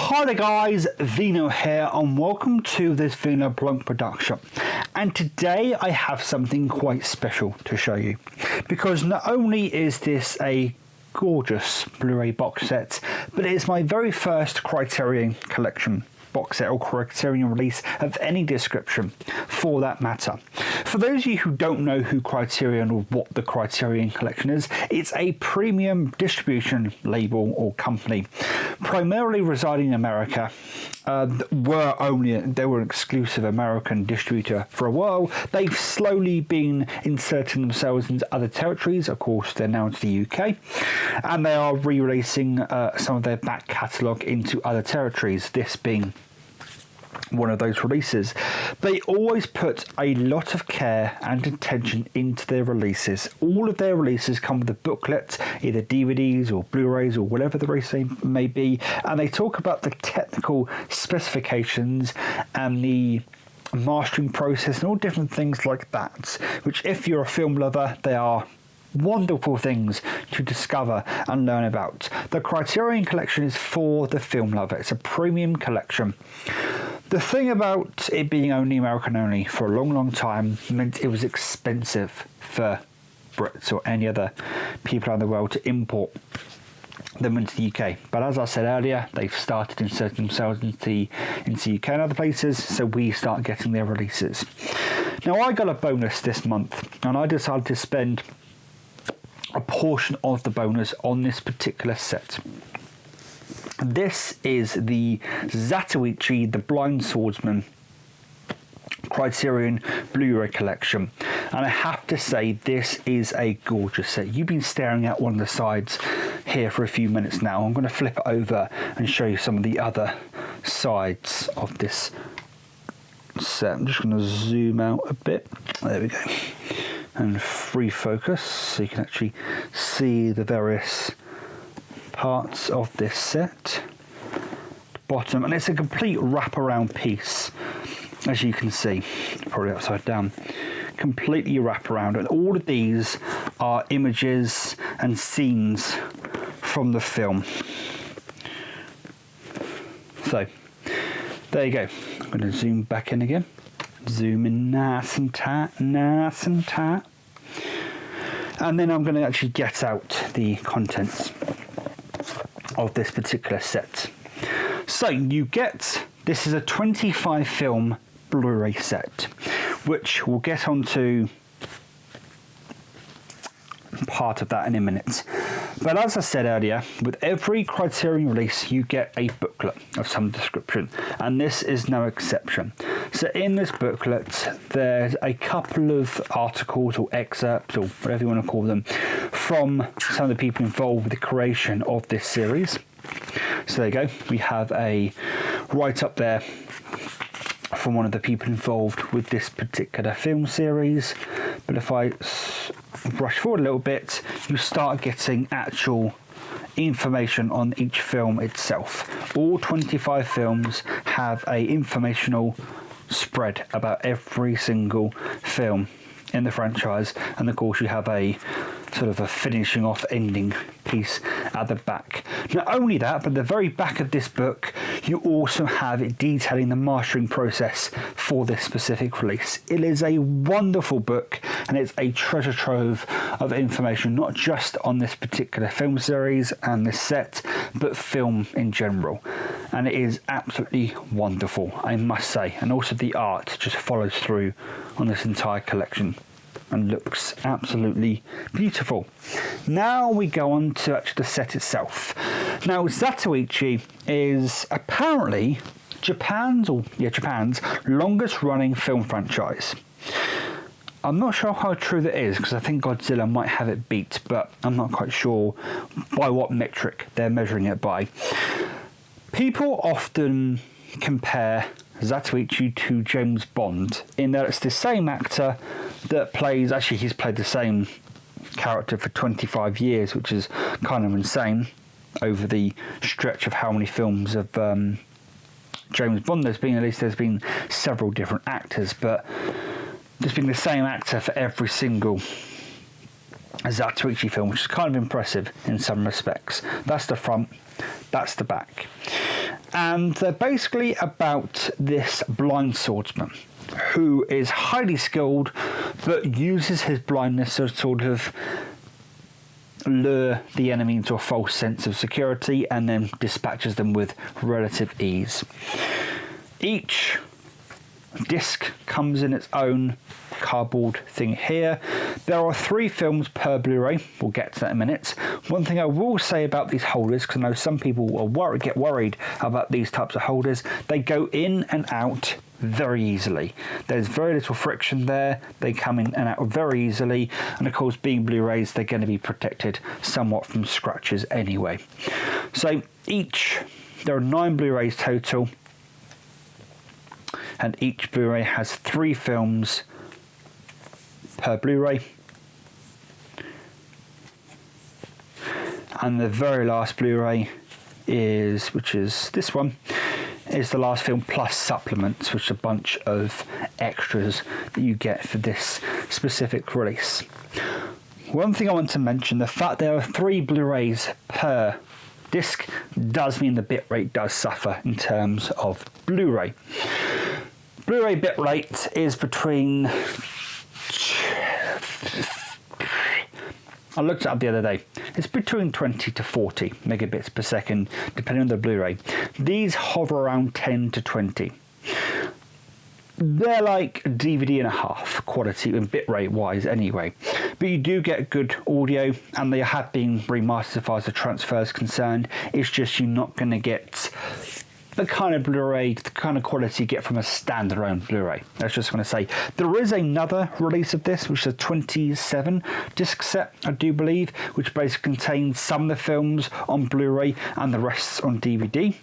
Hi there guys, Vino here and welcome to this Vino Blog production. And today I have something quite special to show you, because not only is this a gorgeous Blu-ray box set, but it is my very first Criterion collection box set or Criterion release of any description for that matter. For those of you who don't know who Criterion or what the Criterion collection is, it's a premium distribution label or company primarily residing in America. They were an exclusive American distributor for a while. They've slowly been inserting themselves into other territories. Of course, they're now into the UK, and they are re-releasing some of their back catalogue into other territories, this being one of those releases. They always put a lot of care and attention into their releases. All of their releases come with a booklet, either DVDs or Blu-rays or whatever the release may be, and they talk about the technical specifications and the mastering process and all different things like that, which if you're a film lover, they are wonderful things to discover and learn about. The Criterion collection is for the film lover. It's a premium collection. The thing about it being only American only for a long time meant it was expensive for Brits or any other people around the world to import them into the UK. But as I said earlier, they've started inserting themselves into the UK and other places, so we start getting their releases. Now, I got a bonus this month, and I decided to spend a portion of the bonus on this particular set. This is the Zatoichi, the Blind Swordsman Criterion Blu-ray collection, and I have to say this is a gorgeous set. You've been staring at one of the sides here for a few minutes now. I'm going to flip it over and show you some of the other sides of this set. I'm just going to zoom out a bit. There we go. And free focus so you can actually see the various parts of this set. Bottom, and it's a complete wraparound piece, as you can see, probably upside down, completely wraparound, and all of these are images and scenes from the film. So there you go. I'm going to zoom back in again. Zoom in nice and tight, nice and tight. And then I'm going to actually get out the contents of this particular set. So you get, this is a 25 film Blu-ray set, which we'll get onto part of that in a minute. But as I said earlier, with every Criterion release you get a booklet of some description, and this is no exception. So in this booklet there's a couple of articles or excerpts or whatever you want to call them from some of the people involved with the creation of this series. So there you go, we have a write-up there from one of the people involved with this particular film series. But if I rush forward a little bit, you start getting actual information on each film itself. All 25 films have a informational spread about every single film in the franchise, and of course you have a sort of a finishing off ending piece at the back. Not only that, but the very back of this book you also have it detailing the mastering process for this specific release. It is a wonderful book, and it's a treasure trove of information, not just on this particular film series and this set, but film in general. And it is absolutely wonderful, I must say. And also the art just follows through on this entire collection and looks absolutely beautiful. Now we go on to actually the set itself. Now, Zatoichi is apparently Japan's longest running film franchise. I'm not sure how true that is, because I think Godzilla might have it beat, but I'm not quite sure by what metric they're measuring it by. People often compare Zatoichi to James Bond in that it's the same actor that plays, actually he's played the same character for 25 years, which is kind of insane over the stretch of how many films of James Bond there's been. At least there's been several different actors, but there's been the same actor for every single Zatoichi film, which is kind of impressive in some respects. That's the front, that's the back. And they're basically about this blind swordsman who is highly skilled but uses his blindness to sort of lure the enemy into a false sense of security and then dispatches them with relative ease. Each disc comes in its own cardboard thing here. There are 3 films per Blu-ray. We'll get to that in a minute. One thing I will say about these holders, because I know some people get worried about these types of holders, they go in and out very easily. There's very little friction there. They come in and out very easily, and of course, being Blu-rays, they're going to be protected somewhat from scratches anyway. So there are 9 Blu-rays total, and each Blu-ray has 3 films per Blu-ray. And the very last Blu-ray which is this one, is the last film plus supplements, which are a bunch of extras that you get for this specific release. One thing I want to mention, the fact there are 3 Blu-rays per disc does mean the bitrate does suffer in terms of Blu-ray. Blu-ray bitrate is between, I looked it up the other day, it's between 20 to 40 megabits per second, depending on the Blu-ray. These hover around 10 to 20. They're like DVD and a half quality and bitrate wise anyway. But you do get good audio, and they have been remastered as far as the transfer is concerned. It's just you're not going to get the kind of Blu-ray, the kind of quality you get from a standalone Blu-ray. That's just going to say. There is another release of this, which is a 27 disc set, I do believe, which basically contains some of the films on Blu-ray and the rest on DVD.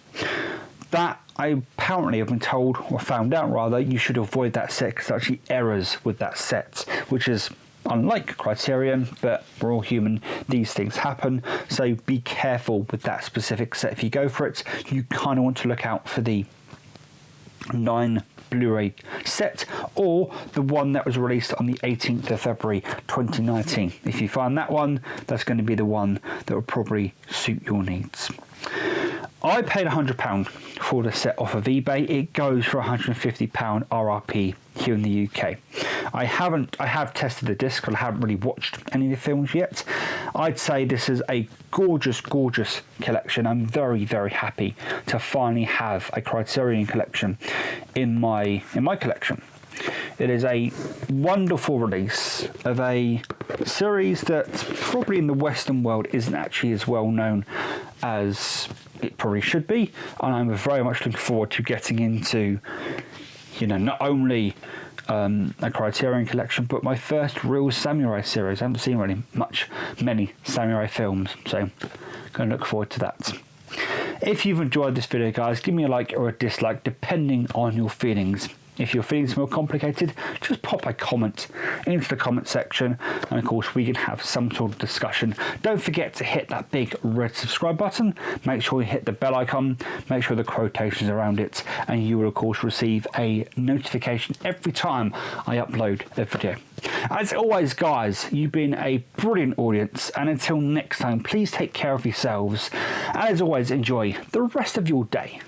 That I apparently have been told, or found out rather, you should avoid that set because there's actually errors with that set, which is unlike Criterion, but we're all human, these things happen, so be careful with that specific set. If you go for it, you kind of want to look out for the 9 Blu-ray set, or the one that was released on the 18th of February 2019. If you find that one, that's going to be the one that will probably suit your needs. I paid £100 for the set off of eBay. It goes for £150 RRP here in the UK. I have tested the disc, but I haven't really watched any of the films yet. I'd say this is a gorgeous, gorgeous collection. I'm very, very happy to finally have a Criterion collection in my collection. It is a wonderful release of a series that probably in the Western world isn't actually as well known as it probably should be, and I'm very much looking forward to getting into, not only a Criterion collection, but my first real samurai series. I haven't seen many samurai films, so going to look forward to that. If you've enjoyed this video, guys, give me a like or a dislike depending on your feelings. If your feelings are more complicated, just pop a comment into the comment section, and of course we can have some sort of discussion. Don't forget to hit that big red subscribe button, make sure you hit the bell icon, make sure the quotations around it, and you will of course receive a notification every time I upload a video. As always, guys, you've been a brilliant audience, and until next time, please take care of yourselves, and as always, enjoy the rest of your day.